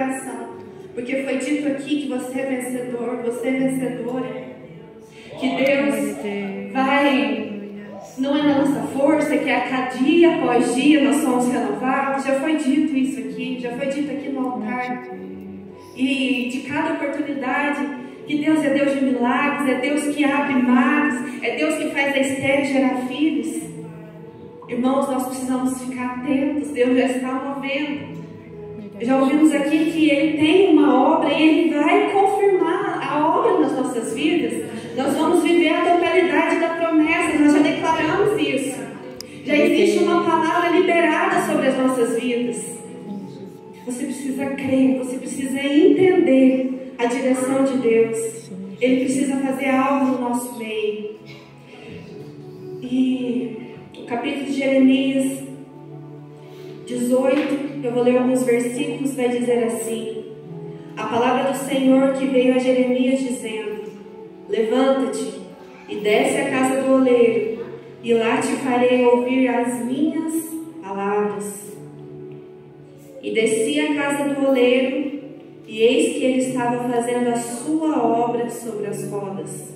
coração, porque foi dito aqui que você é vencedor, você é vencedora, que Deus vai, não é na nossa força, que a dia após dia nós somos renovados. Já foi dito isso aqui, já foi dito aqui no altar, e de cada oportunidade, que Deus é Deus de milagres, é Deus que abre mares, é Deus que faz a estéril gerar filhos. Irmãos, nós precisamos ficar atentos, Deus já está movendo. Já ouvimos aqui que Ele tem uma obra e Ele vai confirmar a obra nas nossas vidas. Nós vamos viver a totalidade da promessa, nós já declaramos isso. Já existe uma palavra liberada sobre as nossas vidas. Você precisa crer, você precisa entender a direção de Deus. Ele precisa fazer algo no nosso meio. E o capítulo de Jeremias 18, eu vou ler alguns versículos, vai dizer assim: a palavra do Senhor que veio a Jeremias dizendo: levanta-te e desce à casa do oleiro, e lá te farei ouvir as minhas palavras. E desci à casa do oleiro, e eis que ele estava fazendo a sua obra sobre as rodas.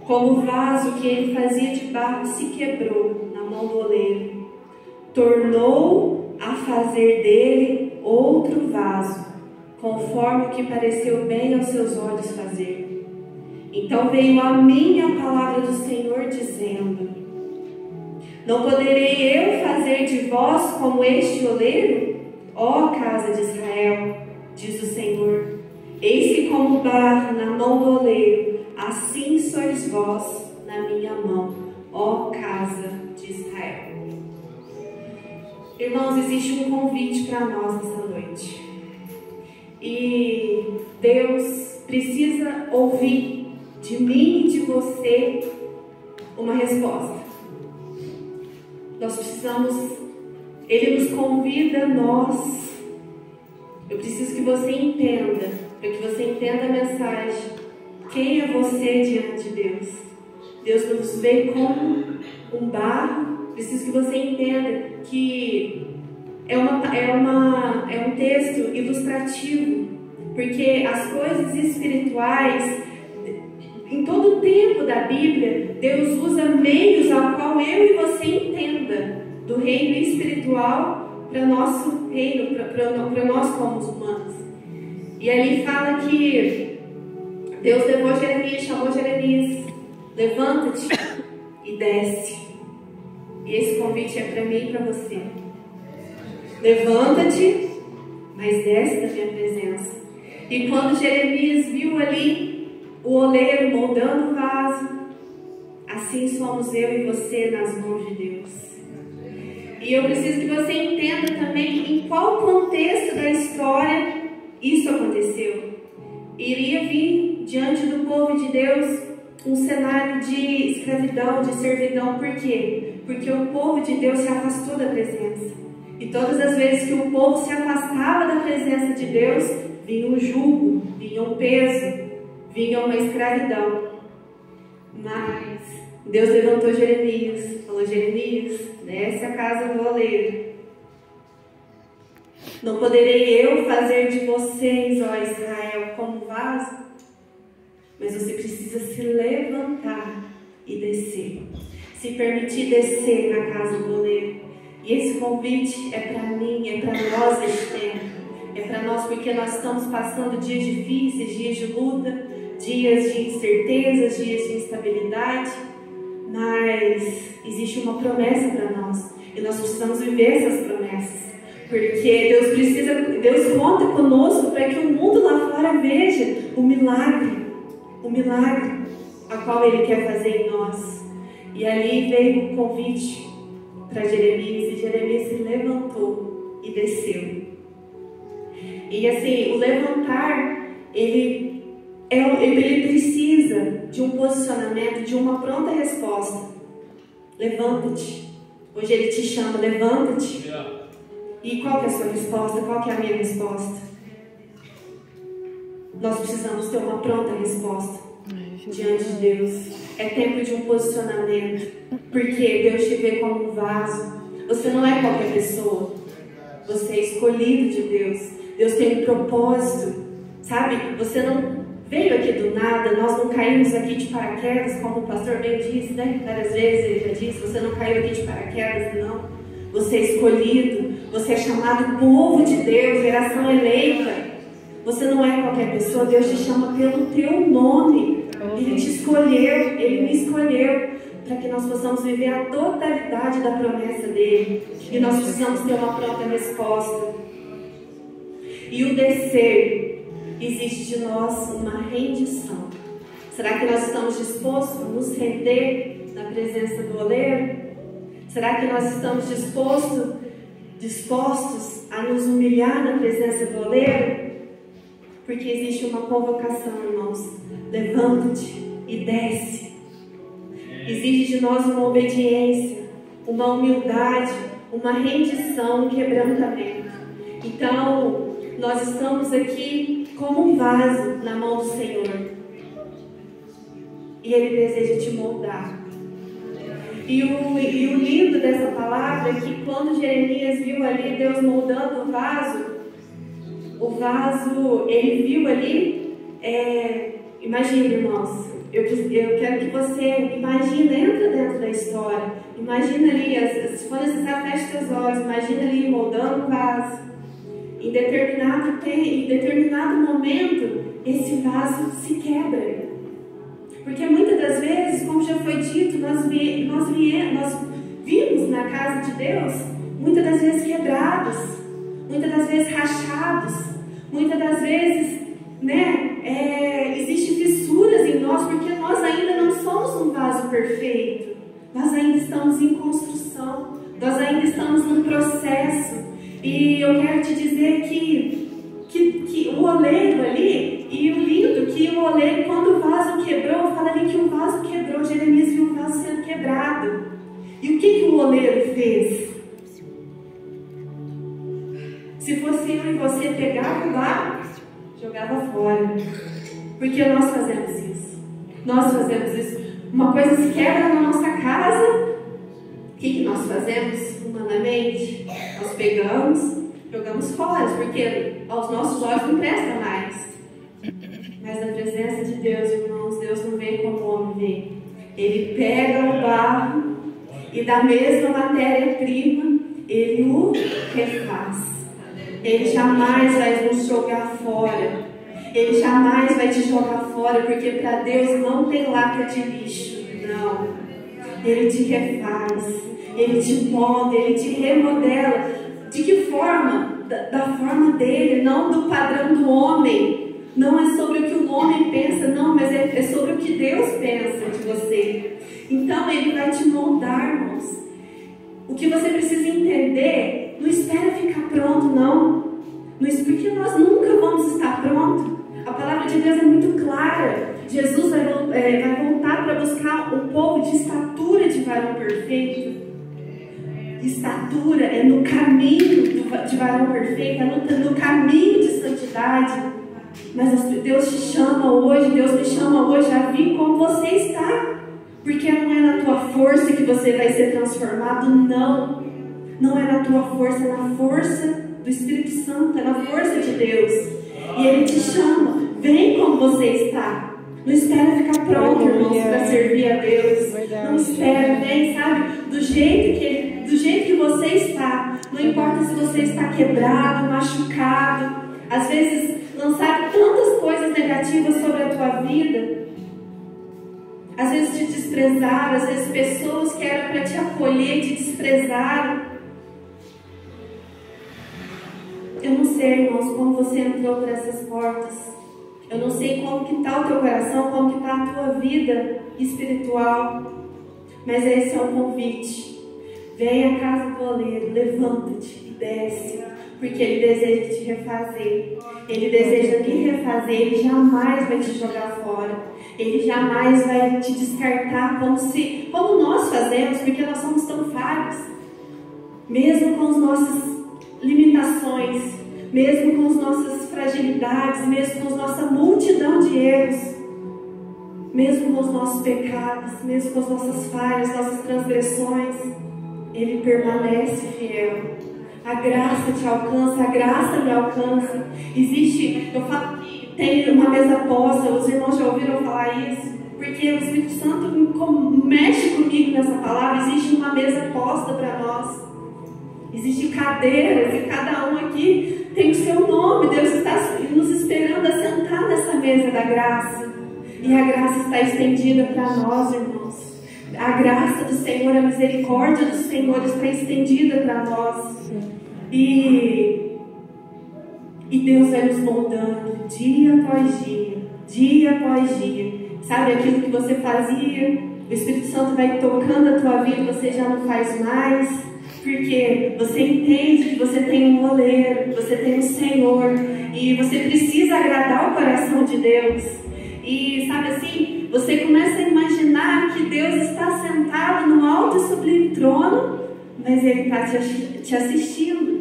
Como o vaso que ele fazia de barro se quebrou na mão do oleiro, tornou a fazer dele outro vaso, conforme o que pareceu bem aos seus olhos fazer. Então veio a mim a palavra do Senhor, dizendo: não poderei eu fazer de vós como este oleiro, ó casa de Israel, diz o Senhor. Eis que como barro na mão do oleiro, assim sois vós na minha mão, ó casa de Israel. Irmãos, existe um convite para nós nessa noite. E Deus precisa ouvir de mim e de você uma resposta. Nós precisamos, Ele nos convida a nós. Eu preciso que você entenda, para que você entenda a mensagem. Quem é você diante de Deus? Deus nos vê como um barro. Preciso que você entenda que é um texto ilustrativo, porque as coisas espirituais, em todo o tempo da Bíblia, Deus usa meios ao qual eu e você entenda do reino espiritual para nosso reino, para nós como humanos. E ali fala que Deus levou Jeremias, chamou Jeremias: levanta-te e desce. E esse convite é para mim e para você. Levanta-te, mas desce da minha presença. E quando Jeremias viu ali o oleiro moldando o vaso, assim somos eu e você nas mãos de Deus. E eu preciso que você entenda também em qual contexto da história isso aconteceu. Iria vir diante do povo de Deus um cenário de escravidão, de servidão. Por quê? Porque o povo de Deus se afastou da presença. E todas as vezes que o povo se afastava da presença de Deus, vinha um jugo, vinha um peso, vinha uma escravidão. Mas Deus levantou Jeremias, falou: Jeremias, desce a casa do oleiro. Não poderei eu fazer de vocês, ó Israel, como vaso? Mas você precisa se levantar e descer. Se permitir descer na casa do oleiro. E esse convite é para mim, é para nós neste tempo. É para nós porque nós estamos passando dias difíceis, dias de luta, dias de incertezas, dias de instabilidade. Mas existe uma promessa para nós. E nós precisamos viver essas promessas. Porque Deus conta conosco para que o mundo lá fora veja o milagre a qual Ele quer fazer em nós. E ali veio o convite para Jeremias, e Jeremias se levantou e desceu. E assim, o levantar, ele precisa de um posicionamento, de uma pronta resposta. Levanta-te. Hoje Ele te chama: levanta-te. E qual que é a sua resposta? Qual que é a minha resposta? Nós precisamos ter uma pronta resposta diante de Deus. É tempo de um posicionamento, porque Deus te vê como um vaso. Você não é qualquer pessoa. Você é escolhido de Deus. Deus tem um propósito, sabe? Você não veio aqui do nada, nós não caímos aqui de paraquedas, como o pastor bem disse, né? Várias vezes ele já disse, você não caiu aqui de paraquedas, não. Você é escolhido, você é chamado povo de Deus, geração eleita. Você não é qualquer pessoa, Deus te chama pelo teu nome. Ele te escolheu, Ele me escolheu, para que nós possamos viver a totalidade da promessa dEle. E nós precisamos ter uma pronta resposta. E o descer, existe de nós uma rendição. Será que nós estamos dispostos a nos render na presença do oleiro? Será que nós estamos dispostos a nos humilhar na presença do oleiro? Porque existe uma convocação, irmãos. Levanta-te e desce. Exige de nós uma obediência, uma humildade, uma rendição, um quebrantamento. Então, nós estamos aqui como um vaso na mão do Senhor. E Ele deseja te moldar. E o lindo dessa palavra é que quando Jeremias viu ali Deus moldando o vaso, ele viu ali, imagine, irmãos, eu quero que você imagine, entra dentro da história, imagina ali, se for necessário, feche seus olhos, imagina ali moldando o vaso. Em determinado momento, esse vaso se quebra. Porque muitas das vezes, como já foi dito, nós vimos na casa de Deus, muitas das vezes quebrados, muitas das vezes rachados, muitas das vezes, existem fissuras em nós, porque nós ainda não somos um vaso perfeito, nós ainda estamos em construção, nós ainda estamos num processo. E eu quero te dizer que o oleiro ali, e o lindo que o oleiro, quando o vaso quebrou, fala ali que o vaso quebrou, Jeremias viu o vaso sendo quebrado. E o que o oleiro fez? Se fosse eu e você, pegava o barro, jogava fora. Porque nós fazemos isso. Nós fazemos isso. Uma coisa se quebra na nossa casa, o que nós fazemos humanamente? Nós pegamos, jogamos fora, porque aos nossos olhos não presta mais. Mas na presença de Deus, irmãos, Deus não vem como o homem vê. Ele pega o barro e da mesma matéria-prima, Ele o refaz. Ele jamais vai nos jogar fora. Ele jamais vai te jogar fora, porque para Deus não tem lata de lixo. Não. Ele te refaz. Ele te molda, Ele te remodela. De que forma? Da forma dele, não do padrão do homem. Não é sobre o que o homem pensa, não, mas é sobre o que Deus pensa de você. Então Ele vai te moldar, irmãos. O que você precisa entender, não espera ficar pronto, não. Porque nós nunca vamos estar prontos. A palavra de Deus é muito clara. Jesus vai voltar para buscar um povo de estatura de varão perfeito. Estatura é no caminho de varão perfeito, é no caminho de santidade. Mas Deus te chama hoje, Deus me chama hoje a vir como você está. Porque não é na tua força que você vai ser transformado, não. Não é na tua força, é na força do Espírito Santo, é na força de Deus. E Ele te chama, vem como você está. Não espera ficar pronto, irmãos, para servir a Deus. Não espera, vem, sabe? Do jeito que você está. Não importa se você está quebrado, machucado. Às vezes lançaram tantas coisas negativas sobre a tua vida. Às vezes te desprezaram, às vezes pessoas que eram para te acolher te desprezaram. Eu não sei, irmãos, como você entrou por essas portas. Eu não sei como que está o teu coração, como que está a tua vida espiritual. Mas esse é o convite. Vem à casa do oleiro, levanta-te e desce. Porque Ele deseja te refazer. Ele deseja me refazer. Ele jamais vai te jogar fora. Ele jamais vai te descartar como nós fazemos, porque nós somos tão falhos. Mesmo com as nossas limitações, mesmo com as nossas fragilidades, mesmo com a nossa multidão de erros, mesmo com os nossos pecados, mesmo com as nossas falhas, nossas transgressões, Ele permanece fiel. A graça te alcança, a graça me alcança. Existe, eu falo que tem uma mesa posta, os irmãos já ouviram falar isso, porque o Espírito Santo mexe comigo nessa palavra. Existe uma mesa posta para nós. Existem cadeiras e cada um aqui tem o seu nome. Deus está nos esperando a sentar nessa mesa da graça. E a graça está estendida para nós, irmãos. A graça do Senhor, a misericórdia do Senhor está estendida para nós. E Deus vai nos moldando dia após dia, dia após dia. Sabe aquilo que você fazia? O Espírito Santo vai tocando a tua vida, você já não faz mais. Porque você entende que você tem um oleiro, você tem um Senhor. E você precisa agradar o coração de Deus. E sabe assim, você começa a imaginar que Deus está sentado no alto e sublime trono, mas Ele está te assistindo.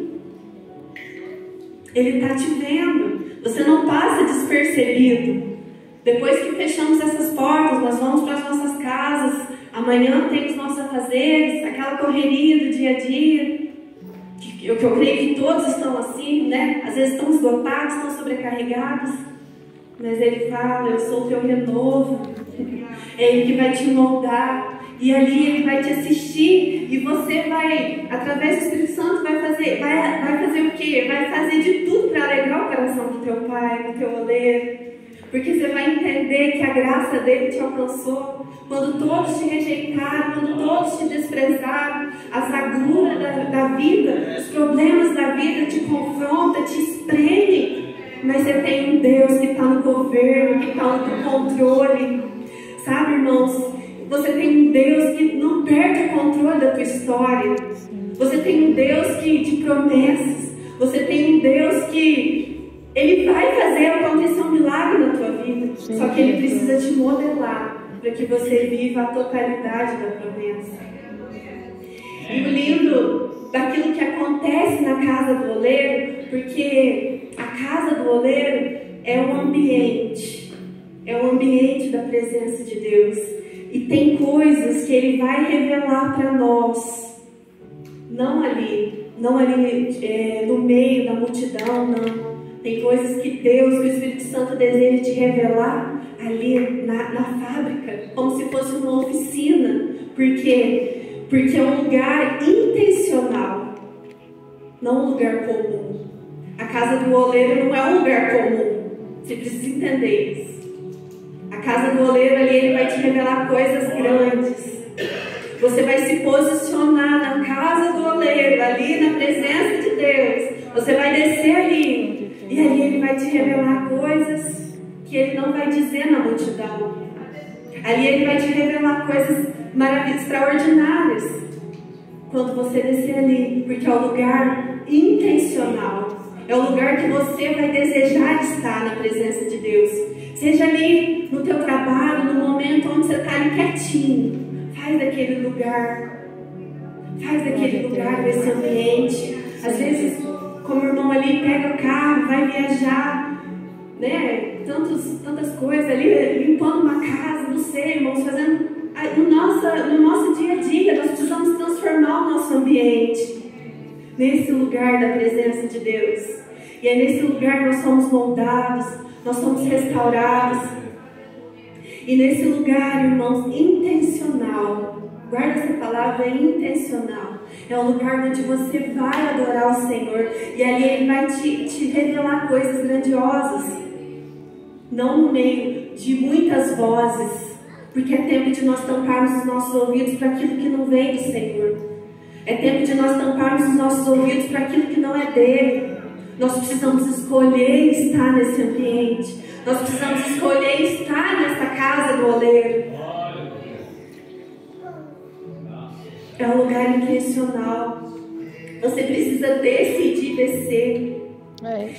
Ele está te vendo. Você não passa despercebido. Depois que fechamos essas portas, nós vamos para as nossas casas. Amanhã tem os nossos afazeres, aquela correria do dia a dia. Que eu creio que todos estão assim, né? Às vezes estão esgotados, estão sobrecarregados. Mas Ele fala, eu sou o teu renovo. É Ele que vai te moldar. E ali Ele vai te assistir. E você vai, através do Espírito Santo, vai fazer o quê? Vai fazer de tudo para alegrar o coração do teu Pai, do teu oleiro. Porque você vai entender que a graça dele te alcançou. Quando todos te rejeitaram, quando todos te desprezaram, as agruras da vida, os problemas da vida te confrontam, te espremem. Mas você tem um Deus que está no governo, que está no controle. Sabe, irmãos? Você tem um Deus que não perde o controle da tua história. Você tem um Deus de promessas. Você tem um Deus que Ele vai fazer acontecer um milagre na tua vida. Só que Ele precisa te modelar para que você viva a totalidade da promessa. E o lindo daquilo que acontece na casa do oleiro, porque a casa do oleiro é um ambiente da presença de Deus. E tem coisas que Ele vai revelar para nós, não ali no meio da multidão, não. Tem coisas que Deus, o Espírito Santo deseja te revelar ali na fábrica, como se fosse uma oficina. Por quê? Porque é um lugar intencional, não um lugar comum. A casa do oleiro não é um lugar comum. Você precisa entender isso. A casa do oleiro ali, ele vai te revelar coisas grandes. Você vai se posicionar na casa do oleiro, ali na presença de Deus. Você vai descer ali. E ali Ele vai te revelar coisas que Ele não vai dizer na multidão. Ali Ele vai te revelar coisas maravilhosas, extraordinárias. Quando você descer ali, porque é um lugar intencional. É o lugar que você vai desejar estar na presença de Deus. Seja ali no teu trabalho, no momento onde você está ali quietinho. Faz daquele lugar esse ambiente. Às vezes, como o irmão ali pega o carro, vai viajar, né? Tantas coisas ali, limpando uma casa, não sei, irmãos, fazendo no nosso dia a dia. Nós precisamos transformar o nosso ambiente nesse lugar da presença de Deus. E é nesse lugar que nós somos moldados, nós somos restaurados. E nesse lugar, irmãos, intencional, guarda essa palavra, intencional. É um lugar onde você vai adorar o Senhor. E ali Ele vai te revelar coisas grandiosas. Não no meio de muitas vozes. Porque é tempo de nós tamparmos os nossos ouvidos para aquilo que não vem do Senhor. É tempo de nós tamparmos os nossos ouvidos para aquilo que não é dele. Nós precisamos escolher estar nesse ambiente. Nós precisamos escolher estar nessa casa do oleiro. É um lugar intencional. Você precisa decidir descer.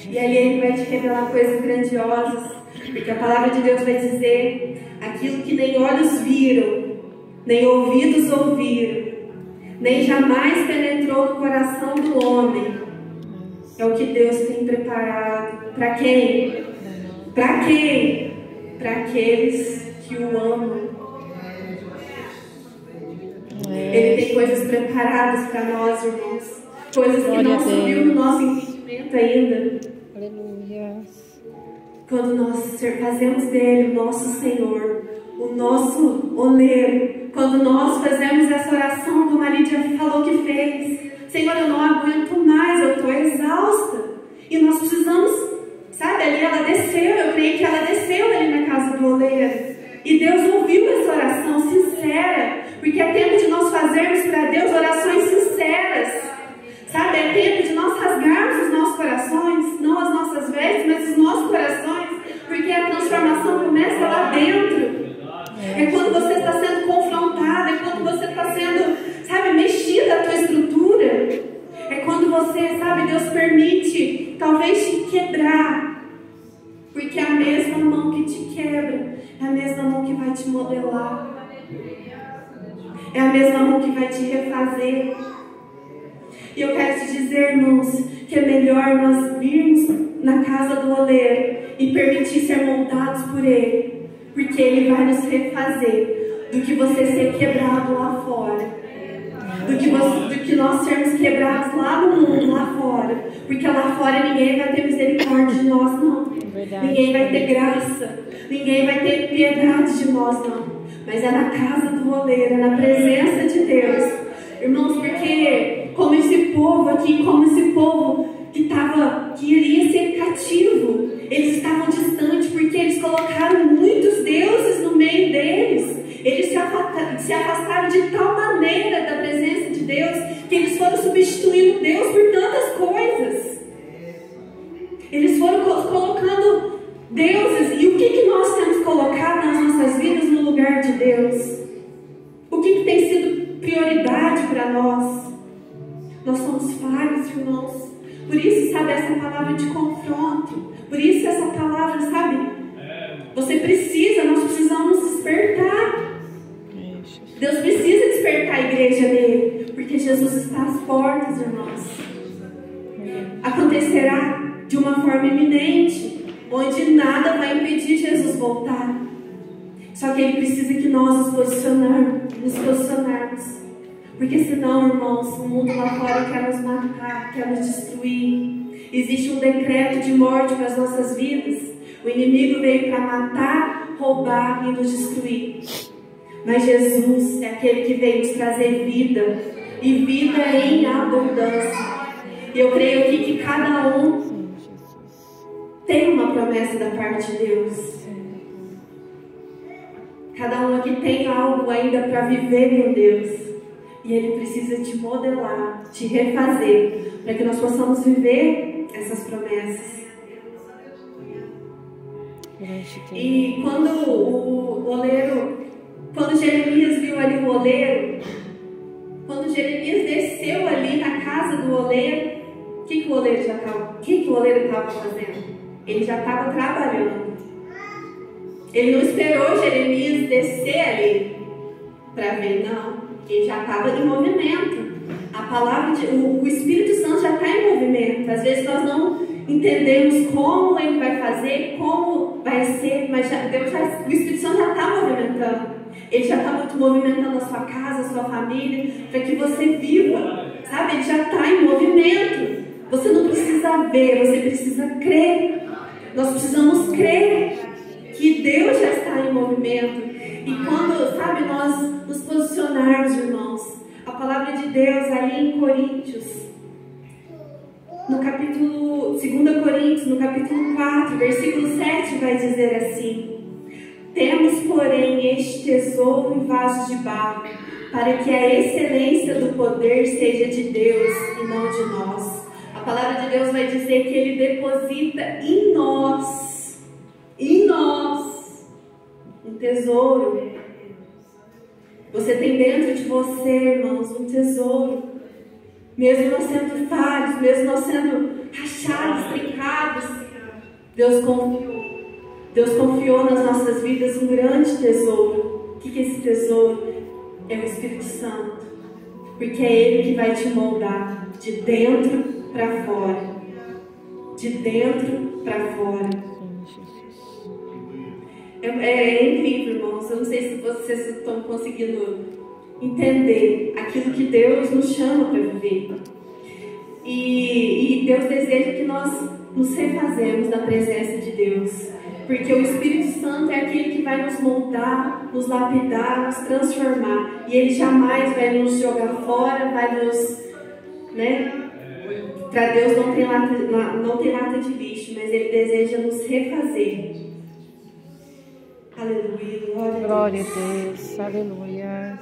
E ali Ele vai te revelar coisas grandiosas. Porque a palavra de Deus vai dizer: aquilo que nem olhos viram, nem ouvidos ouviram, nem jamais penetrou no coração do homem, é o que Deus tem preparado. Para quem? Para quem? Para aqueles que o amam. Ele tem coisas preparadas para nós, irmãos. coisas que não subiu no nosso entendimento ainda. Aleluia. Quando nós fazemos dele o nosso Senhor, o nosso oleiro, quando nós fazemos essa oração como a Lídia falou que fez, Senhor, eu não aguento mais, eu estou exausta, e nós precisamos, sabe, ali ela desceu, eu creio que ela desceu ali na casa do oleiro, e Deus ouviu essa oração sincera, porque é tempo de nós fazermos para Deus orações sinceras, sabe, é tempo de nós rasgarmos os nossos corações, não as nossas vestes, mas os nossos corações, porque a transformação começa lá dentro. É quando você está sendo confrontado, é quando você está sendo, sabe, mexida a tua estrutura. É quando você, sabe, Deus permite talvez te quebrar. Porque é a mesma mão que te quebra, é a mesma mão que vai te modelar. É a mesma mão que vai te refazer. E eu quero te dizer, irmãos, que é melhor nós virmos na casa do oleiro e permitir ser moldados por Ele. Porque Ele vai nos refazer, do que você ser quebrado lá fora, do que nós sermos quebrados lá no mundo, lá fora, porque lá fora ninguém vai ter misericórdia de nós, não. Ninguém vai ter graça, ninguém vai ter piedade de nós, não. Mas é na casa do oleiro, é na presença de Deus, irmãos, porque como esse povo aqui, como esse povo que iria ser cativo, eles estavam distantes porque eles colocaram muitos deuses no meio deles. Eles se afastaram de tal maneira da presença de Deus que eles foram substituindo Deus por tantas coisas. Eles foram colocando deuses. E o que nós temos colocado nas nossas vidas no lugar de Deus? O que tem sido prioridade para nós? Nós somos falhos, irmãos. Por isso, sabe, essa palavra de confronto. Por isso, essa palavra, sabe, nós precisamos despertar. Deus precisa despertar a igreja dele. Porque Jesus está às portas, irmãos. Acontecerá de uma forma iminente, onde nada vai impedir Jesus voltar. Só que Ele precisa que nós nos posicionarmos. Porque senão, irmãos, o mundo lá fora quer nos matar, quer nos destruir. Existe um decreto de morte para as nossas vidas. O inimigo veio para matar, roubar e nos destruir. Mas Jesus é aquele que veio nos trazer vida. E vida em abundância. E eu creio aqui que cada um tem uma promessa da parte de Deus. Cada um aqui tem algo ainda para viver em Deus. E Ele precisa te modelar, te refazer, para que nós possamos viver essas promessas. E quando Jeremias viu ali o oleiro, quando Jeremias desceu ali na casa do oleiro, o que o oleiro estava fazendo? Ele já estava trabalhando. Ele não esperou Jeremias descer ali para ver, não. Ele já estava em movimento. O Espírito Santo já está em movimento. Às vezes nós não entendemos como Ele vai fazer, como vai ser, mas o Espírito Santo já está movimentando. Ele já está movimentando a sua casa, a sua família, para que você viva, sabe? Ele já está em movimento. Você não precisa ver, você precisa crer. Nós precisamos crer que Deus já está em movimento. E quando, sabe, nós nos posicionarmos, irmãos, a palavra de Deus ali em Coríntios, no capítulo 2 Coríntios, no capítulo 4, versículo 7, vai dizer assim: temos, porém, este tesouro em vasos de barro, para que a excelência do poder seja de Deus e não de nós. A palavra de Deus vai dizer que Ele deposita em nós, um tesouro. Você tem dentro de você, irmãos, um tesouro. Mesmo nós sendo falhos, mesmo nós sendo rachados, trincados, Deus confiou nas nossas vidas um grande tesouro. O que é esse tesouro? É o Espírito Santo. Porque é Ele que vai te moldar de dentro para fora. De dentro para fora. É incrível, irmãos. Eu não sei se vocês estão conseguindo entender aquilo que Deus nos chama para viver. E Deus deseja que nós nos refazemos na presença de Deus. Porque o Espírito Santo é aquele que vai nos moldar, nos lapidar, nos transformar. E Ele jamais vai nos jogar fora, vai nos... Para Deus não tem lata de lixo, mas Ele deseja nos refazer. Aleluia, glória a Deus. Aleluia.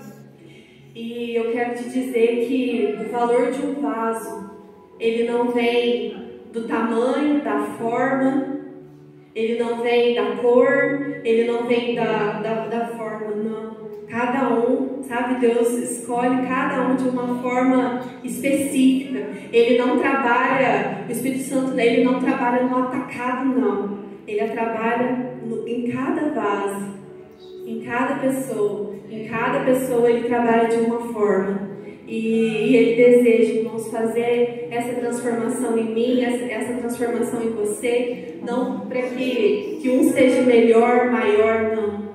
E eu quero te dizer que o valor de um vaso, ele não vem do tamanho, da forma, ele não vem da cor, ele não vem da forma, não. Cada um, sabe, Deus escolhe cada um de uma forma específica. Ele não trabalha, o Espírito Santo, ele não trabalha no atacado, não. Ele trabalha em cada vaso, em cada pessoa. Em cada pessoa ele trabalha de uma forma. E Ele deseja, irmãos, fazer essa transformação em mim, essa transformação em você. Não para que um seja melhor, maior, não.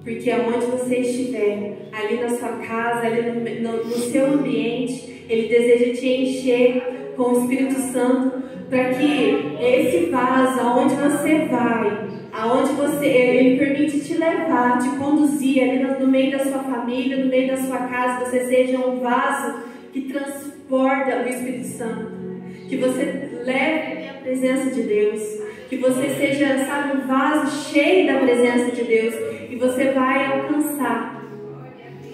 Porque aonde você estiver, ali na sua casa, ali no seu ambiente, Ele deseja te encher com o Espírito Santo, para que esse vaso, aonde você vai, Ele permite te levar, te conduzir ali no meio da sua família, no meio da sua casa, você seja um vaso que transporta o Espírito Santo, que você leve a presença de Deus, que você seja, sabe, um vaso cheio da presença de Deus, e você vai alcançar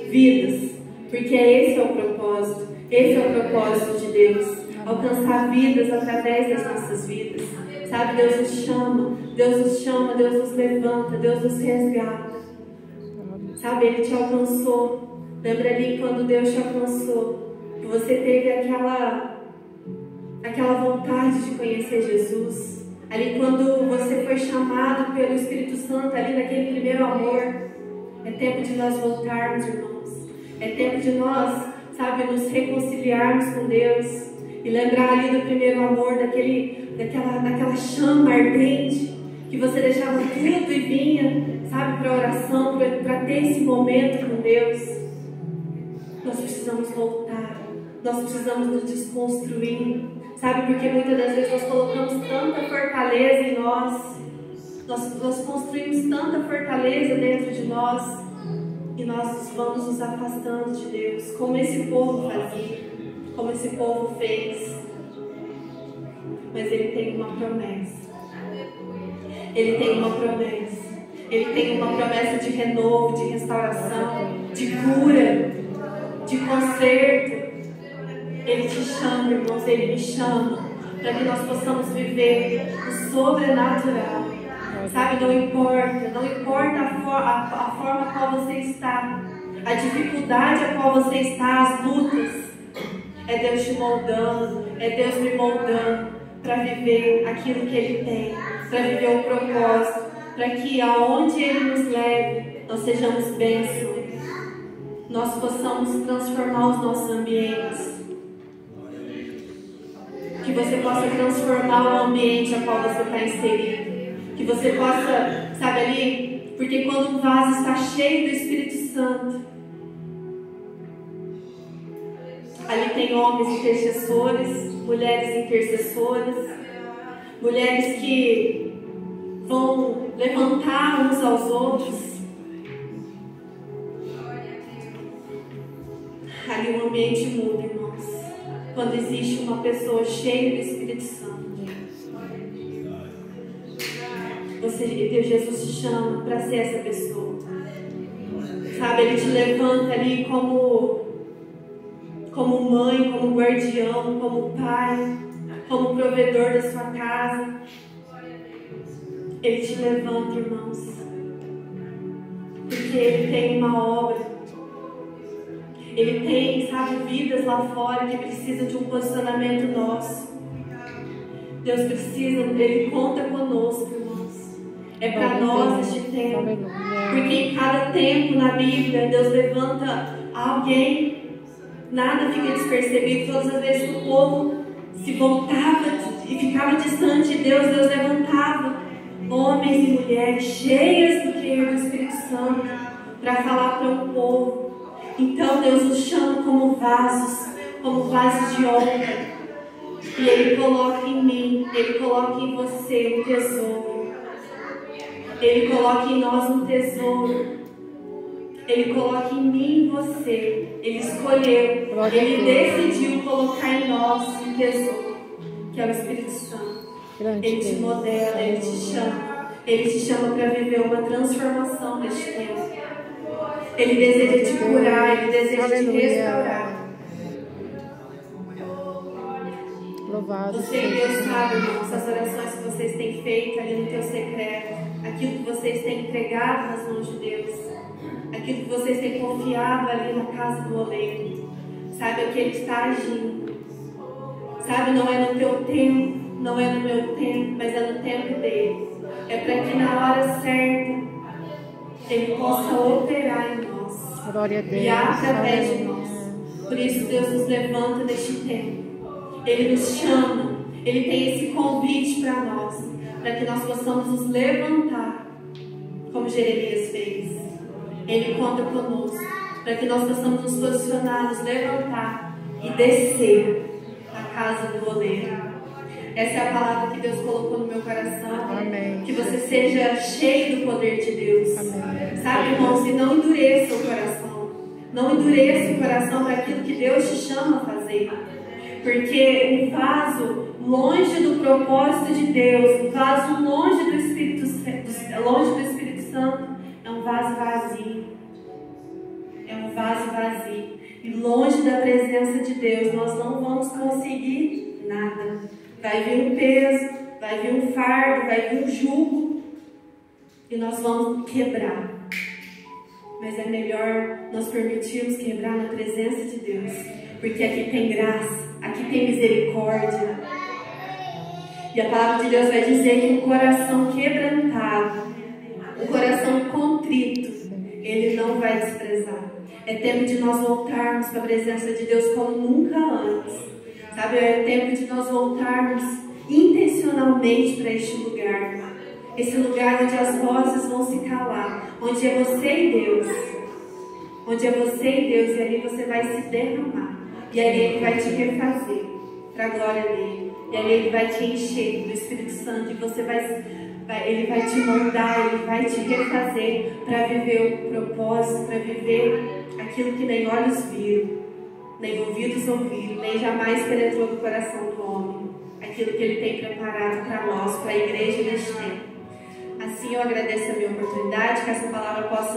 vidas, porque esse é o propósito de Deus, alcançar vidas através das nossas vidas. Sabe, Deus nos chama, Deus nos levanta, Deus nos resgata. Sabe, Ele te alcançou. Lembra ali quando Deus te alcançou, que você teve aquela vontade de conhecer Jesus. Ali quando você foi chamado pelo Espírito Santo, ali naquele primeiro amor. É tempo de nós voltarmos, irmãos. É tempo de nós, sabe, nos reconciliarmos com Deus. E lembrar ali do primeiro amor, daquela chama ardente, que você deixava tudo e vinha, sabe, para oração, para ter esse momento com Deus. Nós precisamos voltar, nós precisamos nos desconstruir, sabe, porque muitas das vezes nós colocamos tanta fortaleza em nós, nós construímos tanta fortaleza dentro de nós, e nós vamos nos afastando de Deus, como esse povo fazia. Como esse povo fez. Mas Ele tem uma promessa. Ele tem uma promessa. Ele tem uma promessa de renovo, de restauração, de cura, de conserto. Ele te chama, irmãos, Ele me chama, para que nós possamos viver o sobrenatural. Sabe, não importa a forma a qual você está, a dificuldade a qual você está, as lutas. É Deus te moldando, é Deus me moldando para viver aquilo que Ele tem, para viver o propósito, para que aonde Ele nos leve, nós sejamos bênçãos, nós possamos transformar os nossos ambientes, que você possa transformar o ambiente a qual você está inserido, que você possa, sabe ali, porque quando o vaso está cheio do Espírito Santo, ali tem homens intercessores, mulheres intercessoras, mulheres que vão levantar uns aos outros. Ali o ambiente muda, irmãos, quando existe uma pessoa cheia do Espírito Santo. Deus, Jesus te chama para ser essa pessoa. Sabe, Ele te levanta ali como mãe, como guardião, como pai, como provedor da sua casa. Ele te levanta, irmãos, porque Ele tem uma obra. Ele tem, sabe, vidas lá fora que precisam de um posicionamento nosso. Deus precisa, Ele conta conosco, irmãos. É para nós este tempo. Porque em cada tempo na Bíblia, Deus levanta alguém. Nada fica despercebido. Todas as vezes que o povo se voltava e ficava distante de Deus, Deus levantava homens e mulheres cheias do poder do Espírito Santo para falar para o povo. Então Deus nos chama como vasos de honra, E Ele coloca em mim, Ele coloca em você um tesouro. Ele coloca em nós um tesouro. Ele coloca em mim e em você. Ele escolheu, Ele decidiu colocar em nós um tesouro, que é o Espírito Santo. Ele te modela, Ele te chama. Ele te chama para viver uma transformação neste tempo. Ele deseja te curar, Ele deseja te restaurar. Louvado você e Deus sabe, irmãos, as orações que vocês têm feito ali no teu secreto, aquilo que vocês têm entregado nas mãos de Deus, aquilo que vocês têm confiado ali na casa do oleiro. Sabe o que Ele está agindo? Sabe, não é no teu tempo, não é no meu tempo, mas é no tempo dele. É para que na hora certa Ele possa operar em nós. Glória a Deus. E através de nós. Por isso Deus nos levanta neste tempo. Ele nos chama. Ele tem esse convite para nós, para que nós possamos nos levantar, como Jeremias fez. Ele conta conosco, para que nós possamos nos posicionar, nos levantar e descer a casa do oleiro. Essa é a palavra que Deus colocou no meu coração. Amém. Que você seja cheio do poder de Deus. Amém. Sabe, irmãos, e não endureça o coração. Não endureça o coração para aquilo que Deus te chama a fazer. Porque um vaso longe do propósito de Deus, um vaso longe do Espírito Santo, é um vaso vazio. É um vaso vazio. E longe da presença de Deus, nós não vamos conseguir nada. Vai vir um peso, vai vir um fardo, vai vir um jugo. E nós vamos quebrar. Mas é melhor nós permitirmos quebrar na presença de Deus. Porque aqui tem graça, aqui tem misericórdia. E a palavra de Deus vai dizer que um coração quebrantado, um coração contrito, Ele não vai desprezar. É tempo de nós voltarmos para a presença de Deus como nunca antes. Sabe, é tempo de nós voltarmos intencionalmente para este lugar. Esse lugar onde as vozes vão se calar, onde é você e Deus. Onde é você e Deus, e ali você vai se derramar. E ali Ele vai te refazer para a glória dEle. E ali Ele vai te encher do Espírito Santo. E você Ele vai te moldar, Ele vai te refazer para viver o propósito, para viver aquilo que nem olhos viram, nem ouvidos ouviram, nem jamais penetrou no coração do homem. Aquilo que Ele tem preparado para nós, para a igreja neste tempo. Assim eu agradeço a minha oportunidade, que essa palavra possa